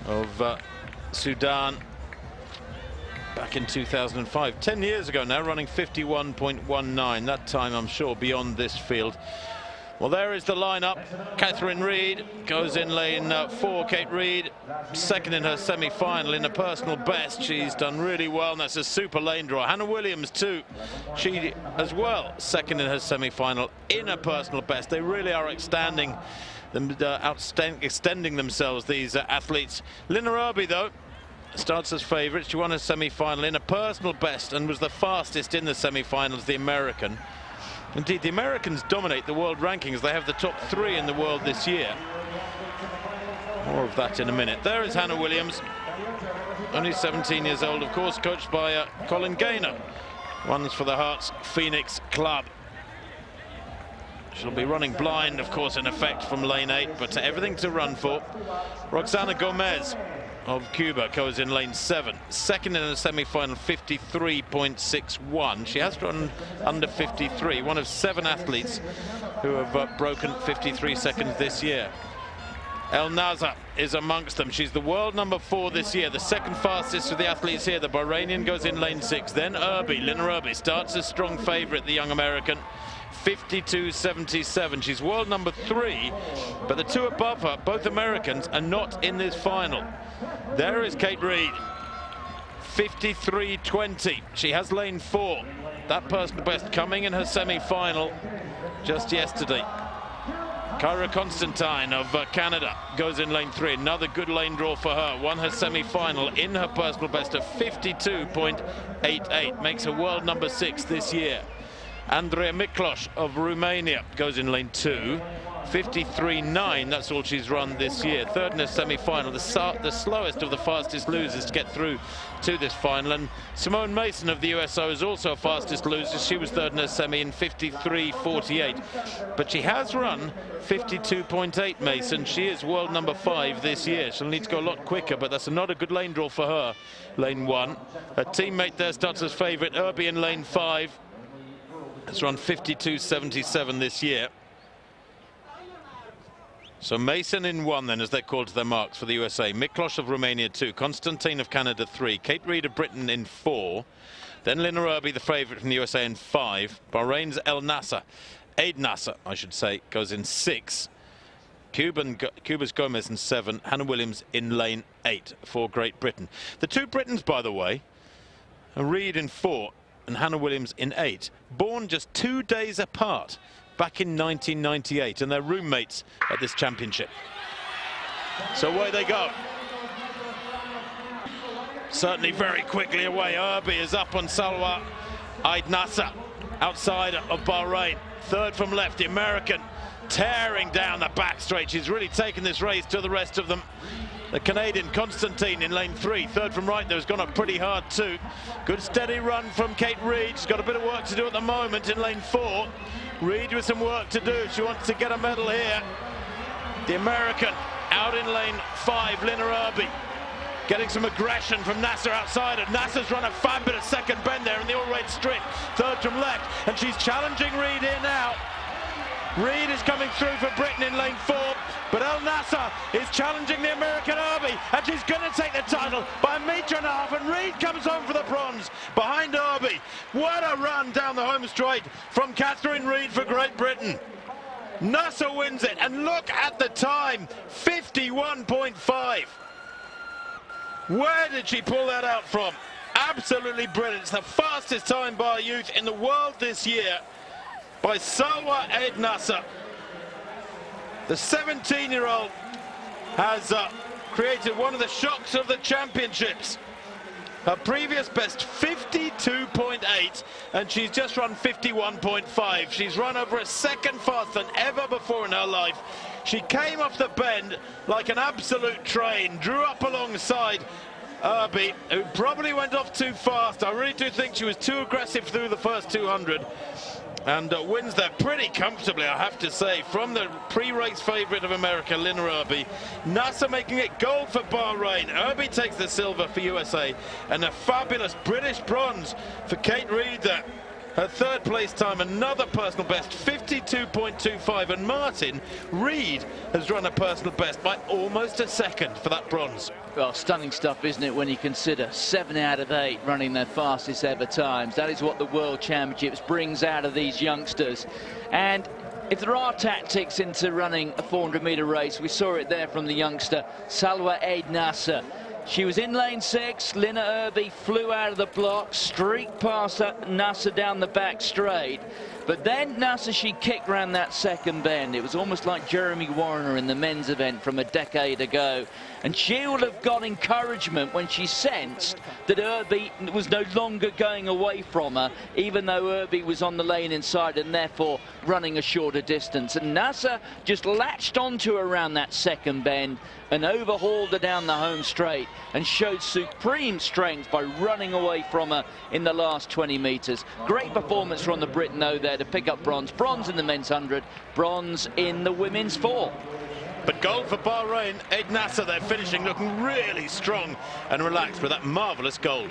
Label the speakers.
Speaker 1: of Sudan back in 2005. 10 years ago now, running 51.19. That time, I'm sure, beyond this field. Well, there is the lineup. Catherine Reed goes in lane 4. Kate Reed, second in her semi-final in a personal best. She's done really well, and that's a super lane draw. Hannah Williams too. She as well, second in her semi-final in a personal best. They really are extending themselves, these athletes. Linna Irby, though, starts as favourite. She won her semi-final in a personal best and was the fastest in the semi-finals, the American. Indeed, the Americans dominate the world rankings. They have the top 3 in the world this year. More of that in a minute. There is Hannah Williams, only 17 years old, of course, coached by Colin Gaynor. Runs for the Hearts Phoenix Club. She'll be running blind, of course, in effect from lane 8, but everything to run for. Roxana Gomez of Cuba goes in lane 7, second in a semi-final, 53.61. She has run under 53, one of 7 athletes who have broken 53 seconds this year. El Naza is amongst them. She's the world number 4 this year, the second fastest of the athletes here. The Bahrainian goes in lane 6. Then Irby, Linna Irby, starts as strong favourite, the young American. 52.77. She's world number 3, but the 2 above her, both Americans, are not in this final. There is Kate Reed, 53.20. She has lane 4. That personal best coming in her semi-final just yesterday. Kyra Constantine of Canada goes in lane 3. Another good lane draw for her. Won her semi-final in her personal best of 52.88. Makes her world number 6 this year. Andrea Miklos of Romania goes in lane 2. 53.9, that's all she's run this year. Third in a semi-final, the slowest of the fastest losers to get through to this final. And Simone Mason of the USO is also fastest loser. She was third in her semi in 53.48. But she has run 52.8, Mason. She is world number 5 this year. She'll need to go a lot quicker, but that's not a good lane draw for her. Lane 1. Her teammate there starts as favourite, Irby in lane 5. Has run 52.77 this year. So Mason in 1 then, as they're called to their marks for the USA. Miklos of Romania 2, Constantine of Canada 3, Kate Reed of Britain in 4. Then Linna Irby, the favourite from the USA, in 5. Bahrain's El Nasser, Aid Nasser, I should say, goes in 6. Cuba's Gomez in 7. Hannah Williams in lane 8 for Great Britain. The 2 Britons, by the way, are Reed in 4 and Hannah Williams in 8. Born just 2 days apart back in 1998, and they're roommates at this championship. So away they go. Certainly very quickly away. Irby is up on Salwa Aid Nasser, outside of Bahrain. Third from left, the American tearing down the back straight. She's really taken this race to the rest of them. The Canadian Constantine in lane 3, third from right, though, has gone up pretty hard too. Good steady run from Kate Reed. She's got a bit of work to do at the moment in lane 4. Reed with some work to do. She wants to get a medal here. The American out in lane 5, Linna Irby, getting some aggression from Nasser outside. And Nasser's run a fabulous second bend there in the all-red strip. Third from left, and she's challenging Reed here now. Reed is coming through for Britain in lane 4, but El Nasser is challenging the American Irby, and she's going to take the title by 1.5 meters, and Reed comes home for the bronze behind Irby. What a run down the home straight from Catherine Reed for Great Britain. Nasser wins it, and look at the time, 51.5. Where did she pull that out from? Absolutely brilliant. It's the fastest time by a youth in the world this year, by Salwa Aid Nasser. The 17-year-old has created one of the shocks of the championships. Her previous best 52.8, and she's just run 51.5. She's run over a second faster than ever before in her life. She came off the bend like an absolute train, drew up alongside Irby, who probably went off too fast. I really do think she was too aggressive through the first 200. And wins there pretty comfortably, I have to say, from the pre-race favourite of America, Linna Irby. Nasser making it gold for Bahrain. Irby takes the silver for USA, and a fabulous British bronze for Kate Reed there. Her third place time, another personal best, 52.25. And Martin Reed has run a personal best by almost a second for that bronze.
Speaker 2: Well, stunning stuff, isn't it, when you consider 7 out of 8 running their fastest ever times. That is what the World Championships brings out of these youngsters. And if there are tactics into running a 400-metre race, we saw it there from the youngster Salwa Eid Nasser. She was in lane 6, Lina Irby flew out of the block, streaked past Nasser down the back straight. But then Nasser, she kicked round that second bend. It was almost like Jeremy Warner in the men's event from a decade ago. And she would have got encouragement when she sensed that Irby was no longer going away from her, even though Irby was on the lane inside and therefore running a shorter distance. And Nasser just latched onto her around that second bend and overhauled her down the home straight and showed supreme strength by running away from her in the last 20 metres. Great performance from the Briton, though, there to pick up bronze. Bronze in the men's 100, bronze in the women's 4.
Speaker 1: But gold for Bahrain. Eid Nasser, they're finishing looking really strong and relaxed with that marvellous gold.